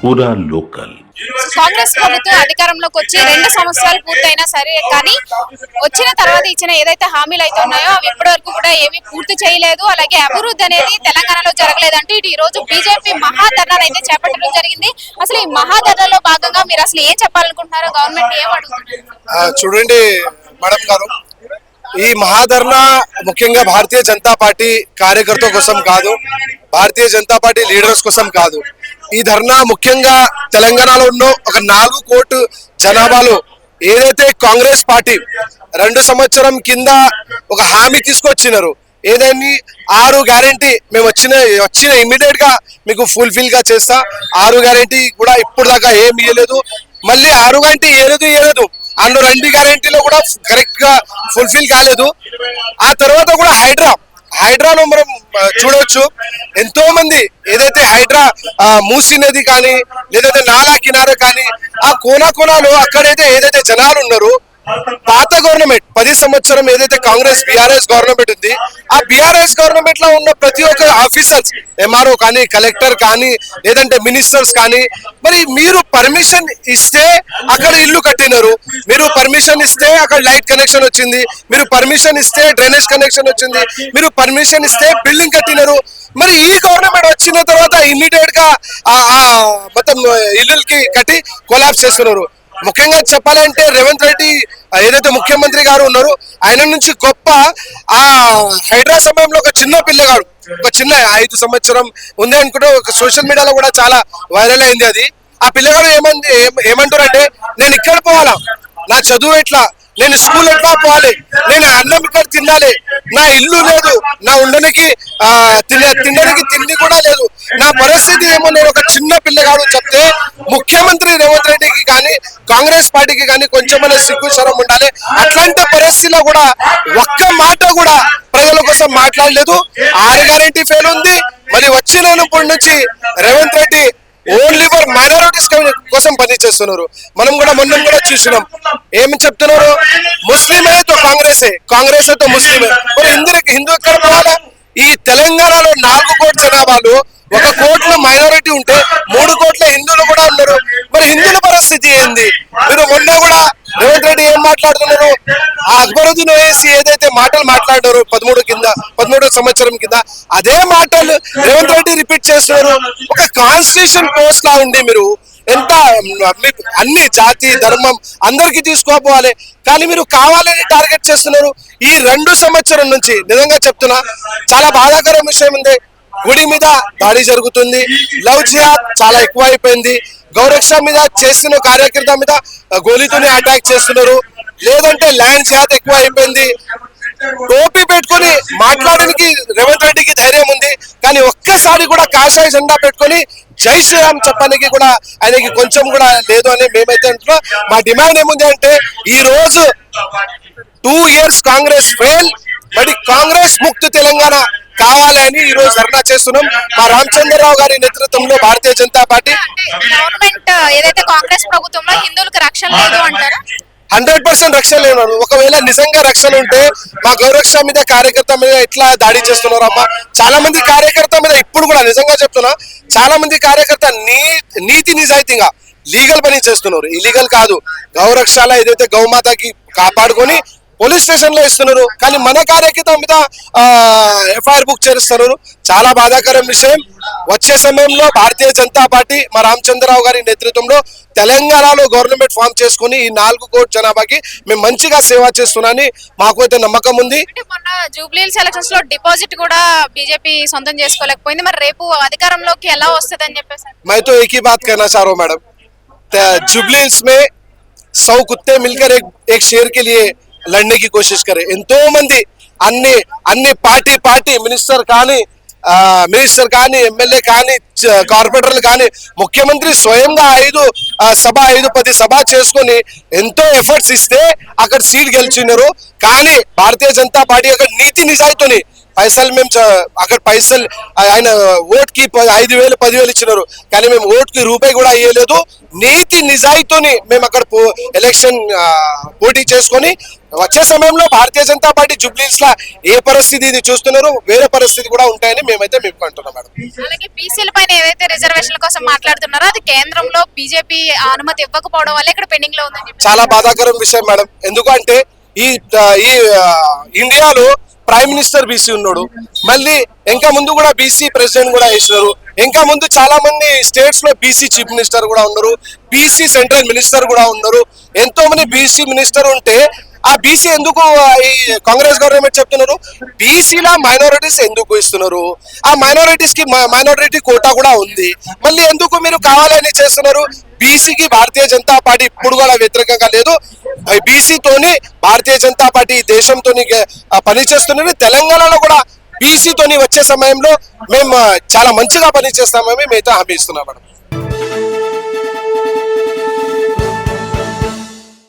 पूरा लोकल। కాంగ్రెస్ ప్రభుత్వం అధికారంలోకి వచ్చి 2 సంవత్సరాలు పూర్తయినా సరే కానీ వచ్చిన తర్వాత ఇచ్చిన ఏదైతే హామీలు అయితే ఉన్నాయో అవి ఇప్పటి వరకు కూడా ఏమీ పూర్తి చేయలేదు. అలాగే అభివృద్ధి అనేది తెలంగాణలో జరగలేదంటూ ఇటు ఈ రోజు బీజేపీ మహాధర్నా అయితే చేపట్టడం జరిగింది. అసలు ఈ మహాధర్నాలో భాగంగా మీరు అసలు ఏం చెప్పాలనుకుంటున్నారో, గవర్నమెంట్ ఏం అడుగుతున్నారు? చూడండి మేడం గారు, ఈ మహాధర్నా ముఖ్యంగా భారతీయ జనతా పార్టీ కార్యకర్తల కోసం కాదు, భారతీయ జనతా పార్టీ లీడర్స్ కోసం కాదు. ఈ ధర్నా ముఖ్యంగా తెలంగాణలో ఉన్న ఒక 4 కోట్ల జనాభాలో ఏదైతే కాంగ్రెస్ పార్టీ 2 సంవత్సరం కింద ఒక హామీ తీసుకొచ్చినారు, ఏదైనా 6 గ్యారెంటీ మేము వచ్చిన ఇమీడియట్ గా మీకు ఫుల్ఫిల్ గా చేస్తా. 6 గ్యారెంటీ కూడా ఇప్పుడు దాకా ఏమి ఇవ్వలేదు, మళ్ళీ 6 గ్యారెంటీ ఇవ్వలేదు. అందులో 2 గ్యారెంటీలో కూడా కరెక్ట్ గా ఫుల్ఫిల్ కాలేదు. ఆ తర్వాత కూడా హైడ్రాలో మనం చూడవచ్చు, ఎంతో మంది ఏదైతే హైడ్రా మూసీ నది కానీ లేదంటే నాలా కినారే కానీ ఆ కోనాలో అక్కడైతే ఏదైతే జనాలు ఉన్నారో, పాత గవర్నమెంట్ 10 సంవత్సరం ఏదైతే కాంగ్రెస్ బీఆర్ఎస్ గవర్నమెంట్ ఉంది, ఆ బీఆర్ఎస్ గవర్నమెంట్ లో ఉన్న ప్రతి ఒక్క ఆఫీసర్స్, ఎంఆర్ఓ కానీ కలెక్టర్ కానీ లేదంటే మినిస్టర్స్ కానీ, మరి మీరు పర్మిషన్ ఇస్తే అక్కడ ఇల్లు కట్టినారు, మీరు పర్మిషన్ ఇస్తే అక్కడ లైట్ కనెక్షన్ వచ్చింది, మీరు పర్మిషన్ ఇస్తే డ్రైనేజ్ కనెక్షన్ వచ్చింది, మీరు పర్మిషన్ ఇస్తే బిల్డింగ్ కట్టినారు. మరి ఈ గవర్నమెంట్ వచ్చిన తర్వాత ఇమ్మీడియట్ గా మొత్తం ఇల్లుకి కట్టి కొలాప్స్ చేస్తున్నారు. ముఖ్యంగా చెప్పాలంటే రేవంత్ రెడ్డి ఏదైతే ముఖ్యమంత్రి గారు ఉన్నారో ఆయన నుంచి గొప్ప ఆ హైడ్రా సమయంలో ఒక చిన్న పిల్లగాడు, ఒక చిన్న 5 సంవత్సరం ఉంది అనుకుంటే ఒక సోషల్ మీడియాలో కూడా చాలా వైరల్ అయింది అది. ఆ పిల్లగాడు ఏమంటారంటే, నేను ఇక్కడ పోవాలా, నా చదువు ఎట్లా, నేను స్కూల్ ఎట్లా పోవాలి, నేను అన్నం ఇక్కడ తినాలి, నా ఇల్లు లేదు, నా ఉండడానికి తినడానికి తిండి కూడా లేదు, నా పరిస్థితి ఏమో, నేను ఒక చిన్న పిల్లగాడు చెప్తే ముఖ్యమంత్రి రేవంత్ రెడ్డికి కానీ కాంగ్రెస్ పార్టీకి కానీ కొంచెమైనా సిగ్గు శరం ఉండాలి. అట్లాంటి పరిస్థితిలో కూడా ఒక్క మాట కూడా ప్రజల కోసం మాట్లాడలేదు. 6 గ్యారెంటీ ఫెయిల్ ఉంది. మరి వచ్చినప్పటి నుంచి Revanth Reddy only for minorities కోసం పనిచేస్తున్నారు. మనం కూడా మొన్న కూడా చూసినాం, ఏమి చెప్తున్నారు, ముస్లిం అయితే కాంగ్రెస్ అయితే ముస్లిమే. మరి హిందూ ఎక్కడ పోవాలా? ఈ తెలంగాణలో 4 కోట్ల జనాభాలు 1 కోట్ల మైనారిటీ ఉంటే 3 కోట్ల హిందువులు కూడా ఉన్నారు. మరి హిందువుల పరిస్థితి ఏంది? మీరు మొన్న కూడా రేవంత్ రెడ్డి ఏం మాట్లాడుతున్నారు, ఆ అక్బరుద్దీన్ ఓవైసీ ఏదైతే మాటలు మాట్లాడారు 13 సంవత్సరం కింద, అదే మాటలు రేవంత్ రెడ్డి రిపీట్ చేస్తున్నారు. ఒక కాన్స్టిట్యూషన్ పోస్ట్ లా ఉండి మీరు ఎంత అన్ని జాతి ధర్మం అందరికి తీసుకోపోవాలి, కానీ మీరు కావాలని టార్గెట్ చేస్తున్నారు. ఈ 2 సంవత్సరం నుంచి నిజంగా చెప్తున్నా, చాలా బాధాకరం విషయం ఉంది. గుడి మీద దాడి జరుగుతుంది, లవ్ జిహాద్ చాలా ఎక్కువ అయిపోయింది, గౌరక్ష మీద చేస్తున్న కార్యకర్త మీద గోలీతోనే అటాక్ చేస్తున్నారు, లేదంటే ల్యాండ్ జిహాద్ ఎక్కువ అయిపోయింది. టోపీ పెట్టుకుని మాట్లాడడానికి రేవంత్ రెడ్డికి ధైర్యం ఉంది, కానీ ఒక్కసారి కూడా కాషాయ జెండా పెట్టుకుని జై శ్రీరామ్ చెప్పడానికి కూడా ఆయనకి కొంచెం కూడా లేదు అని మేమైతే అంటున్నాం. మా డిమాండ్ ఏముంది అంటే, ఈ రోజు 2 ఇయర్స్ కాంగ్రెస్ ఫెయిల్, మరి కాంగ్రెస్ ముక్త తెలంగాణ కావాలని ఈ రోజు ధర్నా చేస్తున్నాం. మా రామచంద్రరావు గారి నేతృత్వంలో భారతీయ జనతా పార్టీ. గవర్నమెంట్ ఏదైతే కాంగ్రెస్ ప్రభుత్వంలో హిందువులకు రక్షణ లేదు అంటారా? 100% రక్షణ లేదు. ఒకవేళ నిజంగా రక్షణ ఉంటే మా గౌరక్ష మీద కార్యకర్త మీద ఎట్లా దాడి చేస్తున్నారు అమ్మా? చాలా మంది కార్యకర్త మీద ఇప్పుడు కూడా నిజంగా చెప్తున్నా, చాలా మంది కార్యకర్త నీతి నిజాయితీగా లీగల్ పని చేస్తున్నారు, ఇలీగల్ కాదు. గౌరక్షాల ఏదైతే గౌమాతకి కాపాడుకొని పోలీస్ స్టేషన్ లో ఇస్తున్నారు, కానీ మన కార్యకర్త మీద ఎఫ్ఐఆర్ బుక్ చేస్తున్నారు. చాలా బాధాకరం విషయం. వచ్చే సమయంలో భారతీయ జనతా పార్టీ మా రామచంద్రరావు గారి నేతృత్వంలో తెలంగాణలో గవర్నమెంట్ ఫామ్ చేసుకుని ఈ 4 కోట్ల జనాభాకి మేము మంచిగా సేవ చేస్తున్నామని మాకు అయితే నమ్మకం ఉంది. మొన్న జూబ్లీహిల్స్ ఎలక్షన్స్ లో డిపాజిట్ కూడా బీజేపీ సొంతం చేసుకోలేకపోయింది, మరి రేపు అధికారంలోకి ఎలా వస్తుంది అని చెప్పేసి मैं तो एक ही बात कहना चाह रहा हूँ मैडम, जुबलीहिल्स में 100 कुत्ते मिलकर एक शेर के लिए लड़ने की कोशिश करे. ఎంతో మంది అన్ని పార్టీ మినిస్టర్ కానీ ఎమ్మెల్యే కానీ కార్పొరేటర్లు కానీ ముఖ్యమంత్రి స్వయంగా 5-10 సభ చేసుకొని ఎంతో ఎఫర్ట్స్ ఇస్తే అక్కడ సీట్ గెలిచినారు. కానీ భారతీయ జనతా పార్టీ యొక్క నీతి నిజాయితీని పైసలు మేము అక్కడ పైసలు ఆయన ఓట్కి 5,000 10,000 ఇచ్చినారు, కానీ మేము ఓట్కి రూపాయి కూడా ఇవ్వలేదు. నీతి నిజాయితీని మేము అక్కడ ఎలక్షన్ పోటీ చేసుకొని వచ్చే సమయంలో భారతీయ జనతా పార్టీ జూబ్లీస్ లా ఏ పరిస్థితి ఇది చూస్తున్నారు, వేరే పరిస్థితి కూడా ఉంటాయని మేమైతే మేము అంటున్నాం మేడం. అలాగే బీసీల పైన ఏదైతే రిజర్వేషన్ల కోసం మాట్లాడుతున్నారో అది కేంద్రంలో బీజేపీ అనుమతి ఇవ్వకపోవడం వల్ల ఇక్కడ పెండింగ్ లో ఉందని చెప్పి చాలా బాధాకరం విషయం మేడం. ఎందుకంటే ఈ ఈ ఇండియాలో ప్రైమ్ మినిస్టర్ బీసీ ఉన్నాడు, మళ్ళీ ఇంకా ముందు కూడా బీసీ ప్రెసిడెంట్ కూడా వేసినారు, ఇంకా ముందు చాలా మంది స్టేట్స్ లో బీసీ చీఫ్ మినిస్టర్ కూడా ఉన్నారు, బీసీ సెంట్రల్ మినిస్టర్ కూడా ఉన్నారు. ఎంతో మంది బీసీ మినిస్టర్ ఉంటే ఆ బీసీ ఎందుకు ఈ కాంగ్రెస్ గవర్నమెంట్ చెప్తున్నారు బీసీల మైనారిటీస్ ఎందుకు ఇస్తున్నారు? ఆ మైనారిటీస్ కి మైనారిటీ కోటా కూడా ఉంది, మళ్ళీ ఎందుకు మీరు కావాలని చేస్తున్నారు? బీసీకి భారతీయ జనతా పార్టీ ఇప్పుడు కూడా వ్యతిరేకంగా లేదు. బీసీతోని భారతీయ జనతా పార్టీ దేశంతోని పనిచేస్తున్నది. తెలంగాణలో కూడా బీసీతోని వచ్చే సమయంలో మేము చాలా మంచిగా పనిచేస్తామని మేమైతే హామీ ఇస్తున్నాం మేడం.